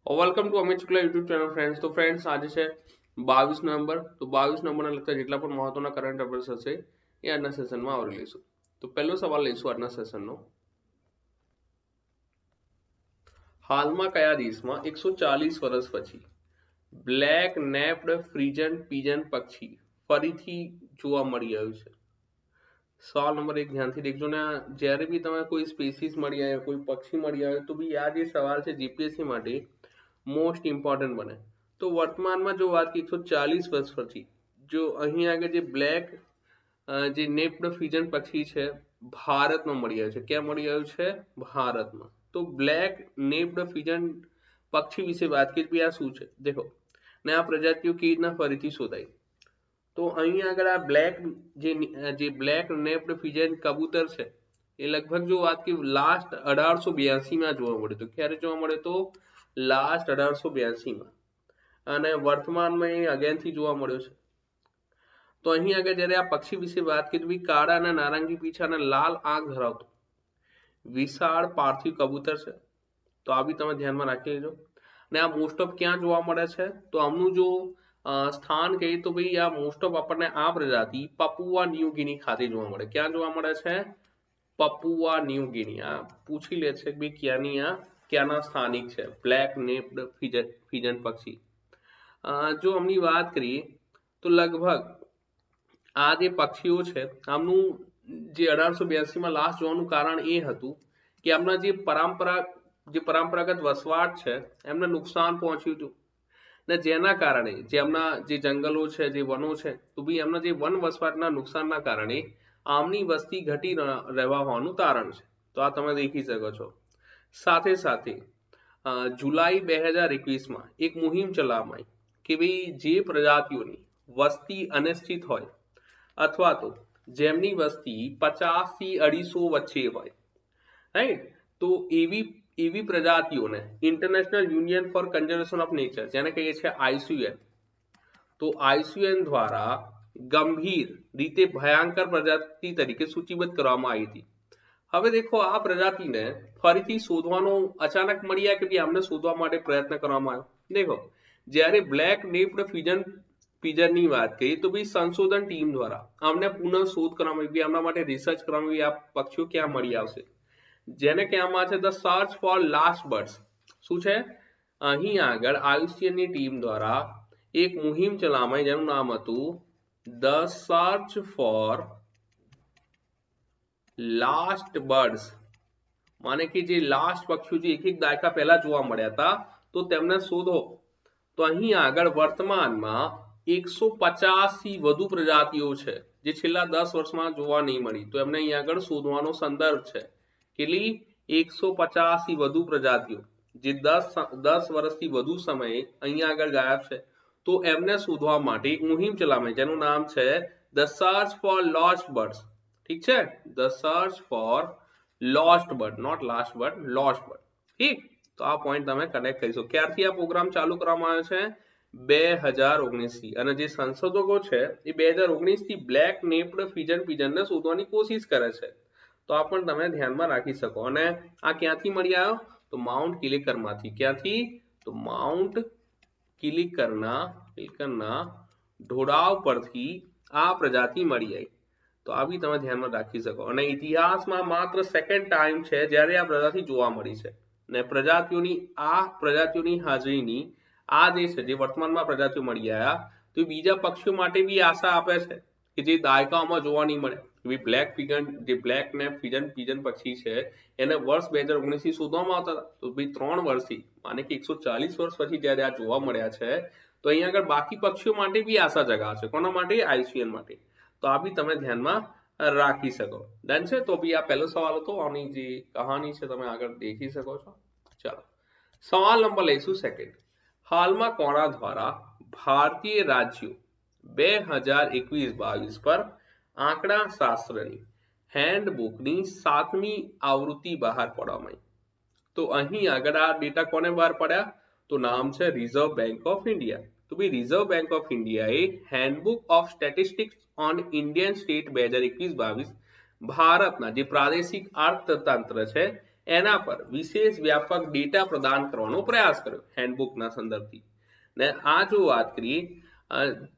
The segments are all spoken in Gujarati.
और welcome to Amit Shukla YouTube channel friends. तो फ्रेंड्स आज છે 22 નવેમ્બર। તો 22 નવેમ્બરને લગતા જેટલા પણ મહત્વના કરંટ અફેર્સ હશે એ આજના સેશનમાં આવરી લઈશું। તો પહેલો સવાલ લઈશું આજના સેશનનો। હાલમાં કયા દેશમાં 140 વર્ષ પછી બ્લેક નેપ્ડ ફ્રીજન પીજન પક્ષી ફરીથી જોવા મળી આવ્યું છે? સવાલ નંબર 1 ધ્યાનથી દેખજો ને। જ્યારે બી તમે કોઈ સ્પીસીસ મળી આવે, કોઈ પક્ષી મળી આવે, તો બી આ જે સવાલ છે જીપીએસસી માટે મોસ્ટ ઇમ્પોર્ટન્ટ બને। તો વર્તમાનમાં જો વાત की 140 વર્ષ પછી જો અહીં આગળ જે બ્લેક જે નેપ્ડ ફ્રીજન પક્ષી છે ભારતમાં મળી આવ્યું છે। ક્યાં મળી આવ્યું છે? ભારતમાં। તો બ્લેક નેપ્ડ ફ્રીજન પક્ષી વિશે વાત કરીએ તો આ શું છે દેખો ને આ પ્રજાતિઓ કેવી રીતના ફરીથી શોધાઈ। તો અહીં આગળ આ બ્લેક નેપ્ડ ફ્રીજન કબૂતર છે એ લગભગ જો વાત की લાસ્ટ 1882 માં જોવા મળ્યું। તો ક્યારે જોવા મળ્યું? તો લાસ્ટ 1882 માં। અને વર્તમાનમાં એ અગેનથી જોવા મળ્યો છે। તો અહીં આગળ જ્યારે આ પક્ષી વિશે વાત કરીએ તો કાળા અને નારંગી પીછા અને લાલ આંખ ધરાવતું વિશાળ પાર્થિવ કબૂતર છે। તો આ બી તમે ધ્યાનમાં રાખી લેજો। ને આ મોસ્ટ ઓફ ક્યાં જોવા મળે છે? તો આમનું જો સ્થાન કહીએ તો ભાઈ આ મોસ્ટ ઓફ આપણને આ પ્રજાતિ પપુઆ ન્યૂ ગિની ખાતે જોવા મળે। ક્યાં જોવા મળે છે? Papua new guinea. આ પૂછી લે છે કે ભાઈ ક્યાંની આ ક્યાંના સ્થાનિક છે બ્લેક નેપ્ડ ફ્રીજન પક્ષી। જો આમની વાત કરીએ તો લગભગ આ જે પક્ષીઓ છે આમનું જે 1882 માં લાસ્ટ જોવાનું કારણ એ હતું કે આમના જે પરંપરાગત વસવાટ છે એમને નુકસાન પહોંચ્યું હતું ને જેના કારણે જે આમના જે જંગલો છે, જે વનો છે, તો બી એમના જે વન વસવાટના નુકસાનના કારણે આમની વસ્તી ઘટી રહેવા હોવાનું તારણ છે। તો આ તમે દેખી શકો છો। સાથે સાથે જુલાઈ 2021 માં એક મુહિમ ચલાવવામાં આવી કે ભાઈ જે પ્રજાતિઓની વસ્તી અનિશ્ચિત હોય અથવા તો જેમની વસ્તી 50 થી 250 વચ્ચે હોય, રાઈટ, તો એવી પ્રજાતિઓને international union for conservation of nature જેને કહીએ છીએ IUCN, તો IUCN દ્વારા ગંભીર રીતે ભયંકર પ્રજાતિ તરીકે સૂચિબદ્ધ કરવામાં આવી હતી। હવે દેખો આ પ્રજાતિને ફરીથી શોધવાનો અચાનક મળ્યા કે ભાઈ આમને શોધવા માટે પ્રયત્ન કરવામાં આવ્યો। દેખો જ્યારે બ્લેક નેપ્ડ ફ્રીજનની વાત કરીએ તો ભાઈ સંશોધન ટીમ દ્વારા આમને પુનઃ શોધ કરવામાં આવી, આમના માટે રિસર્ચ કરવામાં આવી આ પક્ષીઓ ક્યાં મળી આવશે, જેને કહેવામાં આવે છે the search four last birds. શું છે? અહીં આગળ IUCN ની ટીમ દ્વારા એક મુહિમ ચલાવવામાં આવી જેનું નામ હતું the search four last birds. माने कि जे लास्ट पक्षियों जो एक दायका पहला જોવા મળ્યા હતા તો તેમને શોધો। તો અહીં આગળ વર્તમાનમાં 150 થી વધુ પ્રજાતિઓ છે જે છેલ્લા 10 વર્ષમાં જોવા નહીં મળી, તો એમને અહીં આગળ શોધવાનો સંદર્ભ છે। કેટલી? 150 થી વધુ પ્રજાતિઓ જે 10 વર્ષથી વધુ સમયે અહીં આગળ ગાયબ છે, તો એમને શોધવા માટે એક મુહિમ ચલાવવામાં જેનું નામ છે the search for lost birds. ઠીક છે? The search for lost bird, not last bird, lost bird. ઠીક, તો આ પોઈન્ટ તમે કનેક્ટ કરી શકો। ક્યારથી આ પ્રોગ્રામ ચાલુ કરવામાં આવ્યો છે? 2019 થી। અને જે સંશોધકો છે એ 2019 થી બ્લેક નેપ્ડ ફ્રીજન પીજનને શોધવાની કોશિશ કરે છે। તો આ પણ તમે ધ્યાનમાં રાખી શકો। અને આ ક્યાંથી મળી આવ્યો? તો માઉન્ટ કિલીકરમાંથી। ક્યાંથી? તો માઉન્ટ કિલીકરના ઢોળાવ પરથી આ પ્રજાતિ મળી આવી। તો આ બી તમે ધ્યાનમાં રાખી શકો। અને ઇતિહાસમાં માત્ર સેકન્ડ ટાઈમ છે જ્યારે આ પ્રજાતિ જોવા મળી છે ને પ્રજાતિઓની હાજરીની આ જે છે જે વર્તમાનમાં પ્રજાતિઓ મળી આવ્યા તો બીજા પક્ષીઓ માટે બી આશા આપે છે કે જે દાયકાઓમાં જોવા નહીં મળે। બ્લેક નેપ ફ્રીજન પક્ષી છે એને વર્ષ 2019 થી શોધવામાં આવતા હતા, તો ભાઈ 3 વર્ષથી માને કે 140 વર્ષ પછી જ્યારે આ જોવા મળ્યા છે તો અહીં આગળ બાકી પક્ષીઓ માટે બી આશા જગાવશે। કોના માટે? IUCN માટે। તો આ બી તમે ધ્યાનમાં રાખી શકો। ડન છે? તો બી આ પહેલો સવાલ હતો, આની જે કહાની છે તમે આગળ દેખી શકો છો। ચાલો સવાલ નંબર લઈશું સેકન્ડ। હાલમાં કોના દ્વારા ભારતીય રાજ્યો 2021-22 પર આંકડા શાસ્ત્રની હેન્ડબુકની 7મી આવૃત્તિ બહાર પાડવામાં આવી? તો અહીં આગળ આ ડેટા કોને બહાર પાડ્યા? તો નામ છે રિઝર્વ બેંક ઓફ ઇન્ડિયા। તો ભાઈ રિઝર્વ બેંક ઓફ ઇન્ડિયાએ handbook of statistics on Indian state 2021-22 ભારતના જે પ્રાદેશિક અર્થતંત્ર છે એના પર વિશેષ વ્યાપક ડેટા પ્રદાન કરવાનો પ્રયાસ કર્યો હેન્ડબુકના સંદર્ભથી. ને આ જો વાત કરીએ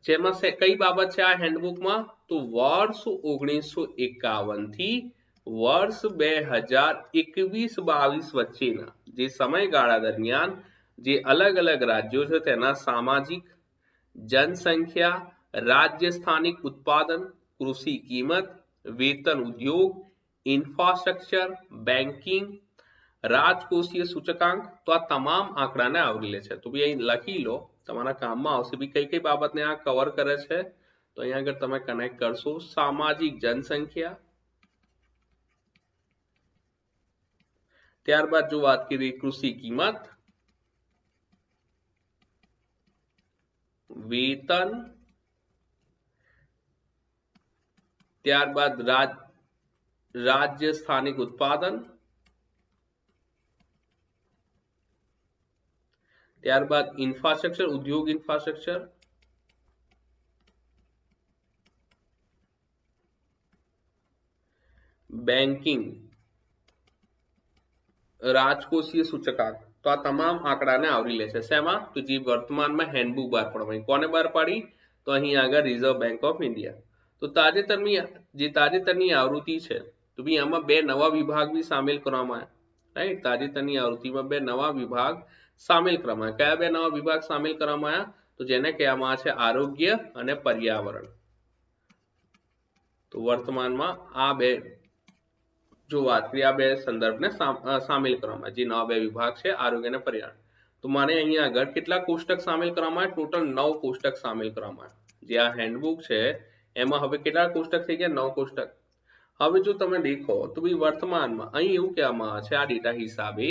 જેમાં કઈ બાબત છે આ હેન્ડબુકમાં, તો વર્ષ 1951 થી વર્ષ 2021-22 વચ્ચેના જે સમયગાળા દરમિયાન જે અલગ અલગ રાજ્યો છે તેના સામાજિક, जनसंख्या, राज्य स्थानिक उत्पादन, कृषि कीमत, वेतन उद्योग, इंफ्रास्ट्रक्चर, बैंकिंग, રાજકોષીય સૂચકાંક, તો આ તમામ આંકડાને આવરી લે છે. તો બી અહીં લખી લો, તમારા કામમાં આવશે બી કઈ કઈ બાબતને આ કવર કરે છે. તો અહીંયા આગળ તમે કનેક્ટ કરશો સામાજિક જનસંખ્યા, ત્યારબાદ જો વાત કરીએ કૃષિ કિંમત, વેતન, ત્યારબાદ રાજ્ય સ્થાનિક ઉત્પાદન, ત્યારબાદ ઇન્ફ્રાસ્ટ્રક્ચર, ઉદ્યોગ ઇન્ફ્રાસ્ટ્રક્ચર, બેન્કિંગ, રાજકોષીય સૂચકાંક. તો આ તમામ આંકડાને આવરી લે છે. શેમાં? તો જે વર્તમાનમાં હેન્ડબુક બહાર પાડવાની. કોને બહાર પાડી? તો અહીં આગળ રિઝર્વ બેંક ઓફ ઇન્ડિયા. તો તાજેતરની આવૃત્તિ છે, તો બી આમાં બે નવા વિભાગ બી સામેલ કરવામાં આવ્યા. રાઈટ, તાજેતરની આવૃત્તિમાં બે નવા વિભાગ સામેલ કરવામાં આવ્યા. કયા બે નવા વિભાગ સામેલ કરવામાં આવ્યા? તો જેને કહેવામાં આવે છે આરોગ્ય અને પર્યાવરણ. તો વર્તમાનમાં આ બે જો વાત કરીએ આ બે સંદર્ભને સામેલ કરવામાં આવે. જે નવા બે વિભાગ છે આરોગ્ય અને પર્યાવરણ. તો મારે અહીંયા આગળ કેટલા કોષ્ટક સામેલ કરવામાં આવે? ટોટલ 9 કોષ્ટક સામેલ કરવામાં આવે. જે આ હેન્ડબુક છે એમાં હવે કેટલા કોષ્ટક થઈ ગયા? 9 કોષ્ટક. હવે જો તમે દેખો તો ભાઈ વર્તમાનમાં અહીં એવું કહેવામાં આવે છે આ ડેટા હિસાબે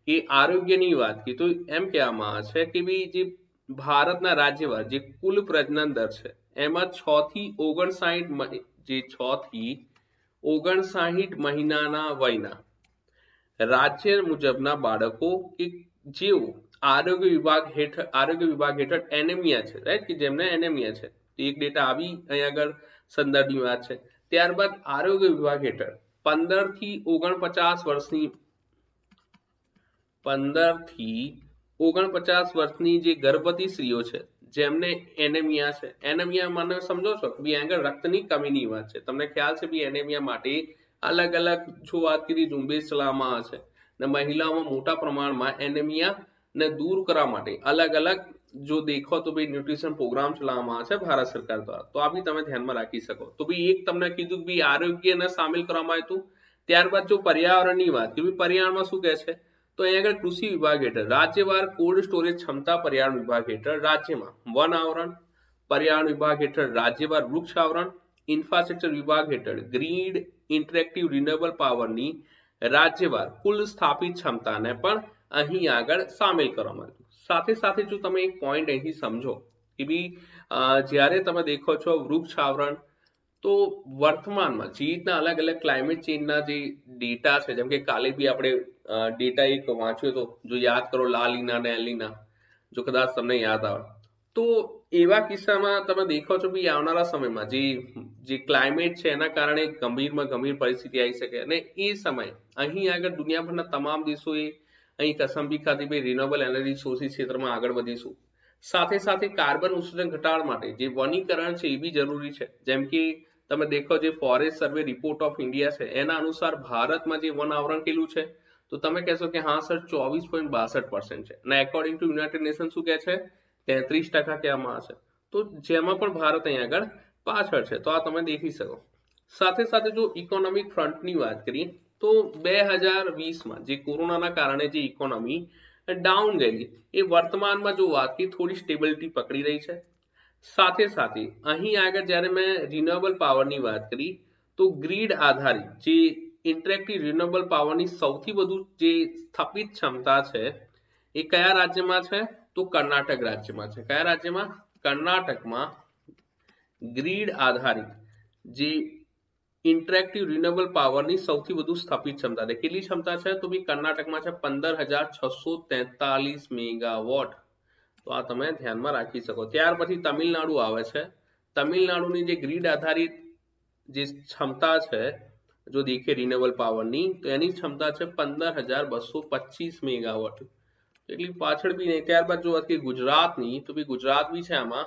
કે આરોગ્યની વાત કરીએ તો એમ કહેવામાં આવે છે કે ભાઈ જે ભારતના રાજ્યવાર જે કુલ પ્રજનન દર છે એમાં 6 થી 59 જે 6 થી 59 મહિનાના વયના રાજ્ય મુજબના બાળકો કે જેઓ આરોગ્ય વિભાગ હેઠળ એનેમિયા છે, રાઈટ, કે જેમને એનેમિયા છે. એક ડેટા આવી અહીંયા આગળ સંદર્ભની વાત છે. ત્યારબાદ આરોગ્ય વિભાગ હેઠળ 15 થી 49 વર્ષની જે ગર્ભવતી સ્ત્રીઓ છે જેમને એનેમિયા છે. એનેમિયા મને સમજો છો કે આગળ રક્તની કમીની વાત છે. તમને ખ્યાલ છે બી એનેમિયા માટે અલગ અલગ જો વાત કરી ઝુંબેશ ચલાવવામાં આવે છે ને મહિલાઓમાં મોટા પ્રમાણમાં એનેમિયા ને દૂર કરવા માટે અલગ અલગ જો દેખો તો ભાઈ ન્યુટ્રિશન પ્રોગ્રામ ચલાવવામાં આવે છે ભારત સરકાર દ્વારા. તો આ બી તમે ધ્યાનમાં રાખી શકો. તો ભાઈ એક તમને કીધું કે ભાઈ આરોગ્યને સામેલ કરવામાં આવ્યું હતું. ત્યારબાદ જો પર્યાવરણની વાત કે ભાઈ પર્યાવરણમાં શું કહે છે? તો અહીં આગળ કૃષિ વિભાગ હેઠળ રાજ્યવાર કોલ્ડ સ્ટોરેજ ક્ષમતા પર્યાવરણ વિભાગ હેઠળ રાજ્યમાં વન આવરણ, પર્યાવરણ વિભાગ હેઠળ રાજ્યવાર વૃક્ષ આવરણ, ઇન્ફ્રાસ્ટ્રક્ચર વિભાગ હેઠળ ગ્રીડ ઇન્ટરેક્ટિવ રિન્યુએબલ પાવરની રાજ્યવાર કુલ સ્થાપિત ક્ષમતાને પણ અહીં આગળ સામેલ કરવામાં આવ્યું. સાથે સાથે જો તમે એક પોઈન્ટ અહીંથી સમજો કે ભાઈ જ્યારે તમે દેખો છો વૃક્ષ આવરણ, તો વર્તમાનમાં જે રીતના અલગ અલગ ક્લાઇમેટ ચેન્જના જે ડેટા છે, જેમ કે કાલે બી આપણે ડેટા એક વાંચ્યો હતો, જો યાદ કરો લાલીના ને એલિના, જો કદાચ તમને યાદ આવે તો એવા કિસ્સામાં તમે દેખો છો કે આવનારા સમયમાં જે ક્લાઇમેટ છે એના કારણે ગંભીરમાં ગંભીર પરિસ્થિતિ આવી શકે. અને એ સમય અહીં આગળ દુનિયાભરના તમામ દેશોએ અહીં કસમ બી ખાધી ભાઈ રિન્યુએબલ એનર્જી સોર્સિસ ક્ષેત્રમાં આગળ વધીશું. સાથે સાથે કાર્બન ઉત્સર્જન ઘટાડવા માટે જે વનીકરણ છે એ બી જરૂરી છે. જેમ કે તમે દેખો જે forest survey report of India છે એના અનુસાર ભારતમાં જે વન આવરણ કેટલું છે? તો તમે કહેશો કે હા સર 24.62% છે. અને એકોર્ડિંગ ટુ યુનાઇટેડ નેશન શું કહે છે? 33% કહેવામાં આવે છે. તો જેમાં પણ ભારત અહીં આગળ પાછળ છે. તો આ તમે દેખી શકો. સાથે સાથે જો ઇકોનોમિક ફ્રન્ટની વાત કરીએ તો 2020માં જે કોરોનાના કારણે જે ઇકોનોમી ડાઉન ગયેલી એ વર્તમાનમાં જો વાત કરીએ થોડી સ્ટેબિલિટી પકડી રહી છે. સાથે સાથે અહીં આગળ જ્યારે મેં રિન્યુએબલ પાવરની વાત કરી તો ગ્રીડ આધારિત જે ઇન્ટરેક્ટિવ રિન્યુએબલ પાવરની સૌથી વધુ જે સ્થાપિત ક્ષમતા છે એ કયા રાજ્યમાં છે? તો કર્ણાટક રાજ્યમાં છે. કયા રાજ્યમાં? કર્ણાટકમાં ગ્રીડ આધારિત જે ઇન્ટરેક્ટિવ રિન્યુએબલ પાવરની સૌથી વધુ સ્થાપિત ક્ષમતા છે. કેટલી ક્ષમતા છે? તો બી કર્ણાટકમાં છે 15,643 મેગાવોટ. તો આ તમે ધ્યાનમાં રાખી શકો. ત્યાર પછી તમિલનાડુ આવે છે. તમિલનાડુની જે ગ્રીડ આધારિત જે ક્ષમતા છે જો દેખીએ રિન્યુએબલ પાવરની તો એની ક્ષમતા છે 15,225 મેગાવોટ, એટલી પાછળ બી નહીં. ત્યારબાદ જો વાત કરીએ ગુજરાતની તો ભાઈ ગુજરાત બી છે આમાં,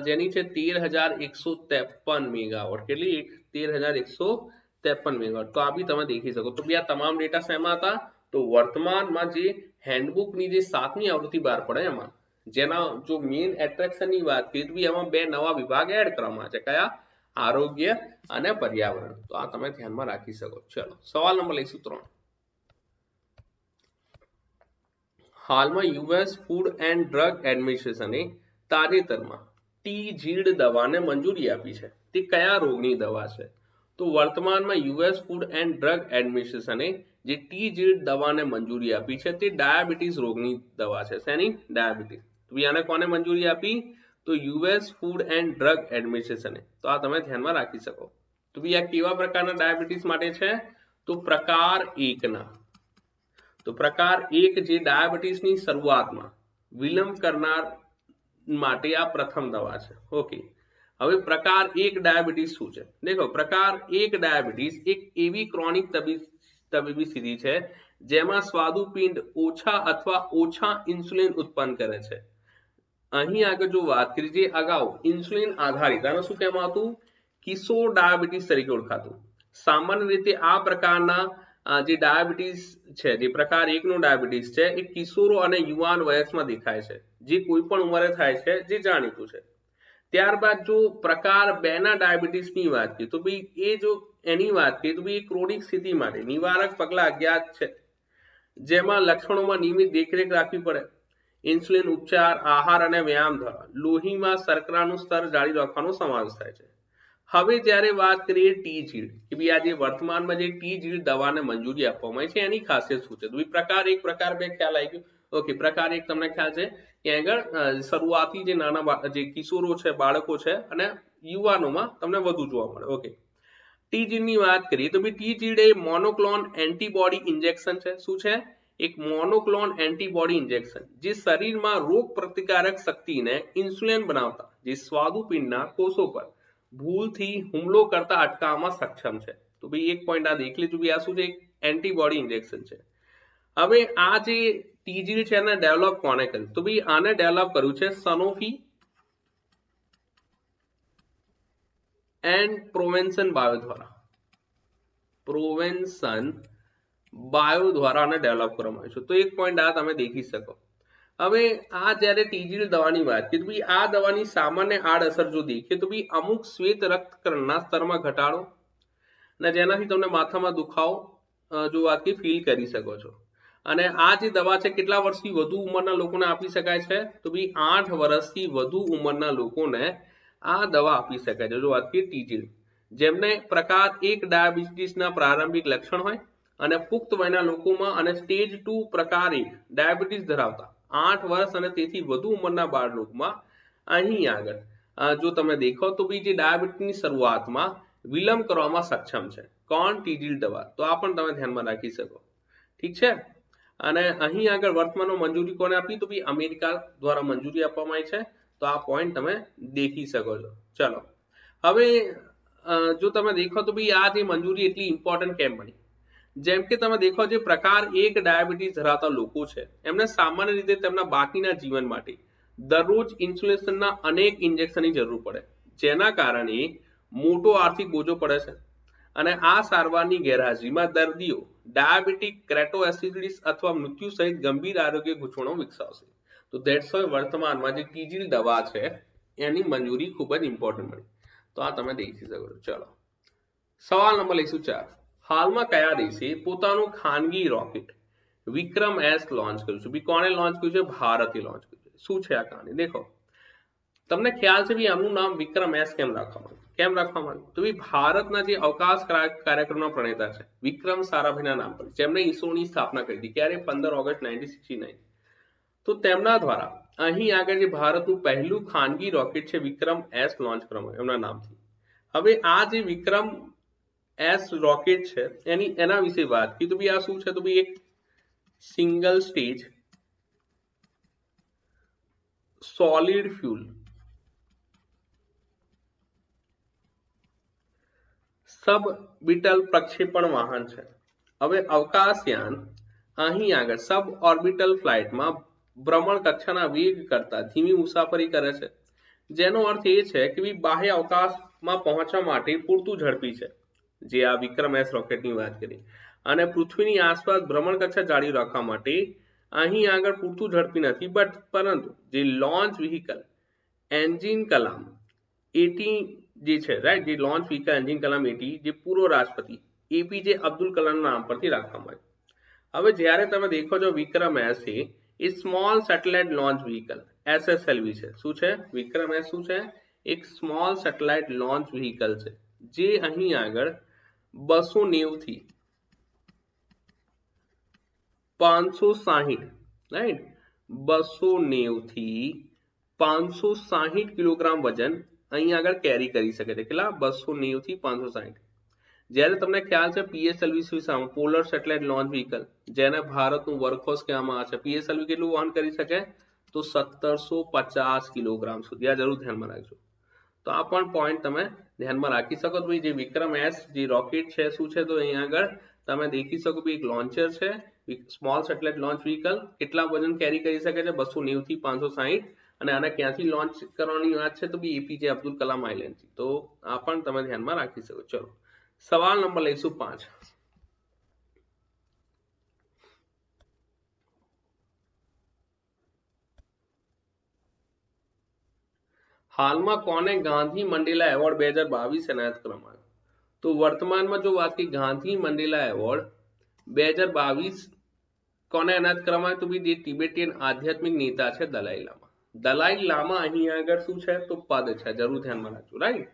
જેની છે 13,153 મેગાવોટ. કેટલી? 13,153 મેગાવોટ. તો આ બી તમે દેખી શકો. તો બી આ તમામ ડેટા શેમાં હતા? તો વર્તમાનમાં જે હેન્ડબુકની જે 7મી આવૃત્તિ બહાર પડે એમાં, જેના જો મેઇન એટ્રેક્શનની વાત કરીએ તો બી એમાં 2 નવા વિભાગ એડ કરવામાં છે. કયા? આરોગ્ય અને પર્યાવરણ. તો આ તમે ધ્યાનમાં રાખી શકો. ચલો સવાલ નંબર લઈશું 3. હાલમાં યુએસ ફૂડ એન્ડ ડ્રગ એડમિનિસ્ટ્રેશને તાજેતરમાં ટી-જીડ દવાને મંજૂરી આપી છે. તે કયા રોગની દવા છે? તો વર્તમાનમાં યુએસ ફૂડ એન્ડ ડ્રગ એડમિનિસ્ટ્રેશને જે ટી-જીડ દવાને મંજૂરી આપી છે તે ડાયાબિટીસ રોગની દવા છે. શેની? ડાયાબિટીસ. તો આને કોને મંજૂરી આપી? તો યુએસ ફૂડ એન્ડ ડ્રગ એડમિનિસ્ટ્રેશને. તો આ તમે ધ્યાનમાં રાખી શકો. તો આ કેવા પ્રકારના ડાયાબિટીસ માટે છે? તો પ્રકાર 1 ના. તો પ્રકાર 1 જે ડાયાબિટીસની શરૂઆતમાં વિલંબ કરનાર માટે આ પ્રથમ દવા છે. ઓકે. હવે પ્રકાર 1 ડાયાબિટીસ શું છે? દેખો, પ્રકાર 1 ડાયાબિટીસ એક એવી ક્રોનિક તબીબી સ્થિતિ છે જેમાં સ્વાદુપિંડ ઓછા અથવા ઓછા ઇન્સ્યુલિન ઉત્પન્ન કરે છે. અહીં આગળ જો વાત કરી, જે અગાઉ ઇન્સ્યુલિન આધારિત, આને શું કહેવામાં આવતું? કિશોર ડાયાબિટીસ તરીકે ઓળખાતું. સામાન્ય રીતે આ પ્રકારના જે ડાયાબિટીસ છે, જે પ્રકાર 1 નો ડાયાબિટીસ છે, એ કિશોરો અને યુવાન વયસમાં દેખાય છે, જે કોઈ પણ ઉંમરે થાય છે, જે જાણીતું છે. ત્યારબાદ જો પ્રકાર 2 ના ડાયાબિટીસની વાત કરીએ તો ભાઈ એ જો એની વાત કરીએ તો ભાઈ ક્રોનિક સ્થિતિ માટે નિવારક પગલા અજ્ઞાત છે, જેમાં લક્ષણોમાં નિયમિત દેખરેખ રાખવી પડે, ઇન્સ્યુલિન ઉપચાર, આહાર અને વ્યાયામ દ્વારા લોહીમાં શર્કરાનું સ્તર જાળવી રાખવાનો સમાવેશ થાય છે. હવે જ્યારે વાત કરીએ ટી-જીડ, કે ભાઈ આ જે વર્તમાનમાં જે ટી-જીડ દવાને મંજૂરી આપવામાં આવી છે એની ખાસિયત શું છે? તો ભાઈ પ્રકાર 1, પ્રકાર 2 ખ્યાલ આવી ગયો. ઓકે. પ્રકાર 1 તમને ખ્યાલ છે કે આગળ શરૂઆતી જે નાના જે કિશોરો છે, બાળકો છે અને યુવાનોમાં તમને વધુ જોવા મળે. ઓકે. ટી-જીડ ની વાત કરીએ તો ભાઈ ટી-જીડ એ મોનોક્લોન એન્ટીબોડી ઇન્જેક્શન છે. શું છે? એક મોનોક્લોન એન્ટીબોડી ઇન્જેક્શન જે શરીરમાં રોગ પ્રતિકારક શક્તિને ઇન્સ્યુલિન બનાવતા જે સ્વાદુપિંડના કોષો પર ભૂલથી હુમલો કરતા અટકાવવામાં સક્ષમ છે. તો ભાઈ એક પોઈન્ટ આ દેખ લેજો. આ શું છે? એન્ટીબોડી ઇન્જેક્શન છે. હવે આ જે ટી-જીડ છે એને ડેવલપ કોને કર્યું? તો ભાઈ આને ડેવલપ કર્યું છે સનોફી એન્ડ પ્રોવેન્શન બાયો દ્વારા. પ્રોવેન્શન બાયો દ્વારા આને ડેવલપ કરવામાં આવ્યું છે. તો એક પોઈન્ટ આ તમે દેખી શકો. હવે આ જ્યારે ટી-જીડ દવાની વાત કરીએ તો ભાઈ આ દવાની સામાન્ય આડઅસર જો દેખીએ તો ભાઈ અમુક શ્વેત રક્તકણના સ્તરમાં ઘટાડો અને જેનાથી તમને માથામાં દુખાવો જો વાત ફીલ કરી શકો છો. અને આ જે દવા છે કેટલા વર્ષથી વધુ ઉંમરના લોકોને આપી શકાય છે? તો ભાઈ 8 વર્ષથી વધુ ઉંમરના લોકોને આ દવા આપી શકાય છે. જો વાત કરીએ ટી-જીડ, જેમને પ્રકાર 1 ડાયાબિટીસના પ્રારંભિક લક્ષણ હોય અને પુખ્ત વયના લોકોમાં અને સ્ટેજ 2 પ્રકાર 1 ડાયાબિટીસ ધરાવતા 8 વર્ષ અને તેથી વધુ ઉંમરના બાળકોમાં અહીં આગળ જો તમે દેખો તો ભાઈ જે ડાયાબિટીસની શરૂઆતમાં વિલંબ કરવામાં સક્ષમ છે. કોણ? ટી-જીડ દવા. તો આ પણ તમે ધ્યાનમાં રાખી શકો. ઠીક છે. અને અહીં આગળ વર્તમાનમાં મંજૂરી કોને આપી? તો ભાઈ અમેરિકા દ્વારા મંજૂરી આપવામાં આવી છે. તો આ પોઈન્ટ તમે દેખી શકો છો. ચલો હવે જો તમે દેખો તો ભાઈ આ જે મંજૂરી એટલી ઇમ્પોર્ટન્ટ કેમ બની? જેમ કે તમે દેખો જે પ્રકાર 1 ડાયાબિટીસ ધરાવતા લોકો છે એમને સામાન્ય રીતે તેમના બાકીના જીવન માટે દરરોજ ઇન્સ્યુલિનના અનેક ઇન્જેક્શનની જરૂર પડે, જેના કારણે મોટો આર્થિક બોજો પડે છે. અને આ સારવારની ગેરહાજરીમાં દર્દીઓ ડાયાબિટીક કેટોએસિડિસ અથવા મૃત્યુ સહિત ગંભીર આરોગ્ય ગૂંચવણો વિકસાવશે. તો ધેટ્સ વાય વર્તમાનમાં જે ટી-જીડ દવા છે એની મંજૂરી ખૂબ જ ઇમ્પોર્ટન્ટ મળી. તો આ તમે દેખી શકો છો. ચલો સવાલ નંબર લઈશું 4. હાલમાં કયા દેશે પોતાનું ખાનગી રોકેટ વિક્રમ-S લોન્ચ કર્યું છે? બી કોણે લોન્ચ કર્યું છે? ભારતે લોન્ચ કર્યું છે. શું છે આ કહાની? દેખો, તમને ખ્યાલ છે ભાઈ આમનું નામ વિક્રમ-S કેમ રાખવામાં આવ્યું? તો ભાઈ ભારતના જે અવકાશ કાર્યક્રમના પ્રણેતા છે વિક્રમ સારાભાઈના નામ પર, જેમણે ઈસરોની સ્થાપના કરી હતી. ક્યારે? 15 ઓગસ્ટ 1969. તો તેમના દ્વારા અહીં આગળ જે ભારતનું પહેલું ખાનગી રોકેટ છે વિક્રમ-S લોન્ચ કરવામાં એમના નામથી. હવે આ જે વિક્રમ-S રોકેટ છે એના વિશે વાત કરી તો ભાઈ આ શું છે? તો ભાઈ એક સિંગલ સ્ટેજ સોલિડ ફ્યુલ સબ ઓર્બિટલ પ્રક્ષેપણ વાહન છે। હવે અવકાશયાન અહીં આગળ સબ ઓર્બિટલ ફ્લાઇટમાં ભ્રમણ કક્ષાના વેગ કરતા ધીમી મુસાફરી કરે છે, જેનો અર્થ એ છે કે બાહ્ય અવકાશમાં પહોંચવા માટે પૂરતું ઝડપી છે, જે આ વિક્રમ એસ રોકેટની વાત કરી, અને પૃથ્વીની આસપાસ ભ્રમણ કક્ષા જાળવી રાખવા માટે અહીં આગળ પૂરતું ઝડપી નથી, પરંતુ જે લોન્ચ વ્હીકલ એન્જિન કલામ 80 જે છે રાઈટ, જે લોન્ચ વ્હીકલ એન્જિન કલામ 80 જે પૂર્વ રાષ્ટ્રપતિ એપીજે અબ્દુલ કલામના નામ પરથી રાખવામાં આવ્યું। હવે જ્યારે તમે દેખો છો વિક્રમ એસ એ small satellite launch vehicle SSLV છે। શું છે વિક્રમ એસ? શું છે? એક સ્મોલ સેટેલાઇટ લોન્ચ વ્હીકલ છે, જે અહીં આગળ 290 થી 560 રાઈટ, 290 થી 560 કિલોગ્રામ વજન અહીં આગળ કેરી કરી શકે છે। કેટલા? 290 થી 560। જ્યારે તમને ખ્યાલ છે પીએસએલવી વિશે, પોલર સેટેલાઇટ લોન્ચ વ્હીકલ, જેને ભારતનું વર્કહોર્સ કહેવામાં આવે છે, પીએસએલવી કેટલું વહન કરી શકે? તો 1750 કિલોગ્રામ સુધી। આ જરૂર ધ્યાનમાં રાખજો। તો આ પણ પોઈન્ટ તમે ધ્યાનમાં રાખી શકો। તો જે વિક્રમ એસ જે રોકેટ છે શું છે? તો અહીં આગળ તમે દેખી શકો એક લોન્ચર છે, સ્મોલ સેટેલાઇટ લોન્ચ વ્હીકલ, કેટલા વજન કેરી કરી શકે છે? 290 થી 560। અને આને ક્યાંથી લોન્ચ કરવાની વાત છે? તો એપીજે અબ્દુલ કલામ આઇલેન્ડથી। તો આ પણ તમે ધ્યાનમાં રાખી શકો। ચલો સવાલ નંબર લઈશું 5। હાલમાં કોને ગાંધી મંડેલા એવોર્ડ 2022 એનાયત કરવામાં આવ્યો? તો વર્તમાનમાં જો વાત કરી ગાંધી મંડેલા એવોર્ડ 2022 કોને એનાયત કરવામાં આવ્યો? તો જે તિબેટિયન આધ્યાત્મિક નેતા છે દલાઈ લામા। દલાઈ લામા અહીં આગળ શું છે? તો પદ છે, જરૂર ધ્યાનમાં રાખજો રાઈટ।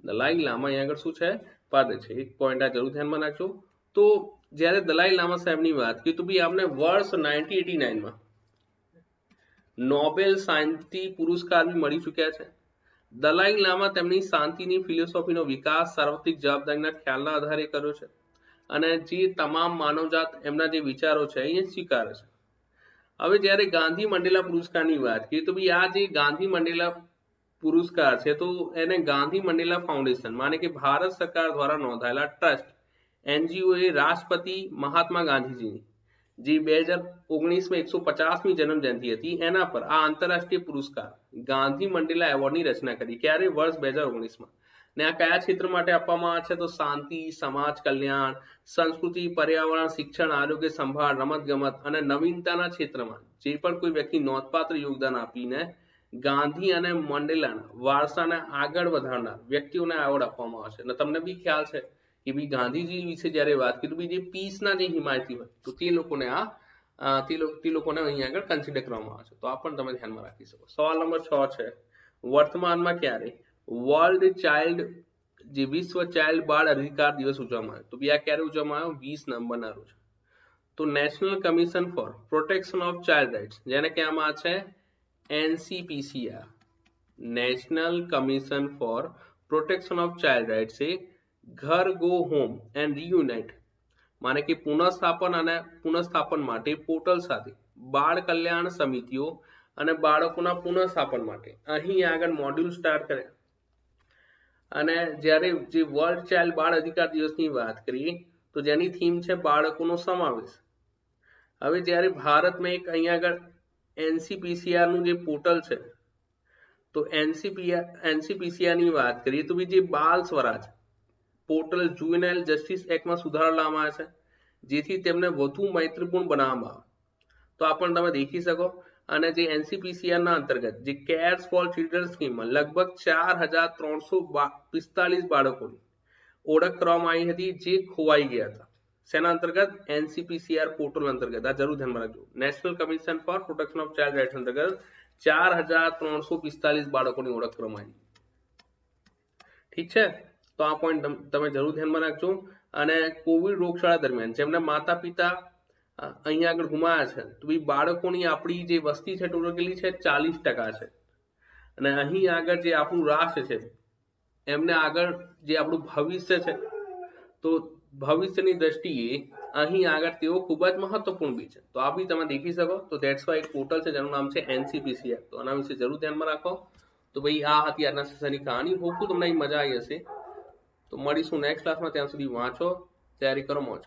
દલાઈ લામા અહીં આગળ શું છે? પદ છે। એક પોઈન્ટ આ જરૂર ધ્યાનમાં રાખજો। તો જ્યારે દલાઈ લામા સાહેબની વાત કરી તો આમને વર્ષ 1989માં નોબેલ શાંતિ પુરસ્કાર બી મળી ચૂક્યા છે। દલાઈ લામા તેમની શાંતિની ફિલોસોફીનો વિકાસ સાર્વત્રિક જવાબદારીના ખ્યાલના આધારે કર્યો છે, અને જે તમામ માનવજાત એમના જે વિચારો છે એ સ્વીકારે છે। હવે જ્યારે ગાંધી મંડેલા પુરસ્કારની વાત કરીએ તો આ જે ગાંધી મંડેલા પુરસ્કાર છે તો એને ગાંધી મંડેલા ફાઉન્ડેશન માને કે ભારત સરકાર દ્વારા નોંધાયેલા ટ્રસ્ટ એનજીઓ એ રાષ્ટ્રપતિ મહાત્મા ગાંધીજીની જે 2019માં 150મી જન્મ જયંતિ હતી એના પર આ આંતરરાષ્ટ્રીય પુરસ્કાર ગાંધી મંડેલા એવોર્ડની રચના કરી। ક્યારે? વર્ષ 2019માં। ને આ કયા ક્ષેત્ર માટે આપવામાં આવે છે? તો શાંતિ, સમાજ કલ્યાણ, સંસ્કૃતિ, પર્યાવરણ, શિક્ષણ, આરોગ્ય સંભાળ, રમત ગમત અને નવીનતાના ક્ષેત્રમાં જે પણ કોઈ વ્યક્તિ નોંધપાત્ર યોગદાન આપીને ગાંધી અને મંડેલાના વારસાને આગળ વધારનાર વ્યક્તિઓને એવોર્ડ આપવામાં આવે છે। અને તમને બી ખ્યાલ છે કે ભાઈ ગાંધીજી વિશે જ્યારે વાત કરી તો જે પીસના જે હિમાયતી હોય તો તે લોકોને તે લોકોને અહીં આગળ કન્સિડર કરવામાં આવે છે। તો આ પણ તમે ધ્યાનમાં રાખી શકો। સવાલ નંબર 6 છે વર્તમાનમાં ક્યારે વર્લ્ડ ચાઇલ્ડ જે વિશ્વ ચાઇલ્ડ બાળ અધિકાર દિવસ ઉજવવામાં આવ્યો? તો આ ક્યારે ઉજવવામાં આવ્યો? 20 નવેમ્બરના રોજ। તો national commission for protection of child rights, જેને કહેવામાં આવે છે NCPCR, national commission for protection of child rights એ ઘર ગો હોમ એન્ડ રિયુનાઇટ માને કે પુનઃસ્થાપન માટે પોર્ટલ સાથે બાળ કલ્યાણ સમિતિઓ અને બાળકોના પુનઃસ્થાપન માટે અહીં આગળ મોડ્યુલ સ્ટાર્ટ કરે। અને જ્યારે જે વર્લ્ડ ચાઇલ્ડ બાળ અધિકાર દિવસની વાત કરીએ તો જેની થીમ છે બાળકોનો સમાવેશ। હવે જ્યારે ભારતમાં એક અહીં આગળ એનસીપીસીઆર નું જે પોર્ટલ છે તો એનસીપીસીઆર ની વાત કરીએ તો જે બાલ સ્વરાજ પોર્ટલ જુવેનાઇલ જસ્ટિસ એક્ટમાં સુધારા લાવવામાં આવે છે, જેથી તેમને વધુ મૈત્રીપૂર્ણ બનાવવામાં આવે। તો આ પણ તમે દેખી શકો। અને જે એનસીપીસીઆર ના અંતર્ગત જે કેર્સ ફોર ચિલ્ડ્રન સ્કીમમાં લગભગ 4345 બાળકોની ઓળખ કરવામાં આવી હતી જે ખોવાઈ ગયા હતા। શેના અંતર્ગત? એનસીપીસીઆર પોર્ટલ અંતર્ગત। આ જરૂર ધ્યાનમાં રાખજો। National commission for protection of child rights અંતર્ગત 4345 બાળકોની ઓળખ કરવામાં આવી। ઠીક છે, તો આ પોઈન્ટ તમે જરૂર ધ્યાનમાં રાખજો। અને કોવિડ રોગચાળા દરમિયાન જેમના માતા પિતા અહીં આગળ ગુમાયા છે તો બાળકોની આપણી જે વસ્તી છે ટોટલ કેટલી છે? 40% છે। અને અહીં આગળ જે આપણું રાષ્ટ્ર છે એમને આગળ જે આપણું ભવિષ્ય છે તો ભવિષ્યની દ્રષ્ટિએ અહીં આગળ તેઓ ખૂબ જ મહત્વપૂર્ણ બી છે। તો આ બી તમે દેખી શકો। તો ધેટ્સ વાય એક પોર્ટલ છે જેનું નામ છે એનસીપીસીઆર। તો આના વિશે જરૂર ધ્યાનમાં રાખો। તો ભાઈ આ હતી આજના સેશનની કહાની। હોપ તમને મજા આવી હશે। તો મળીશું નેક્સ્ટ ક્લાસમાં. ત્યાં સુધી વાંચો, તૈયારી કરો, મોજ.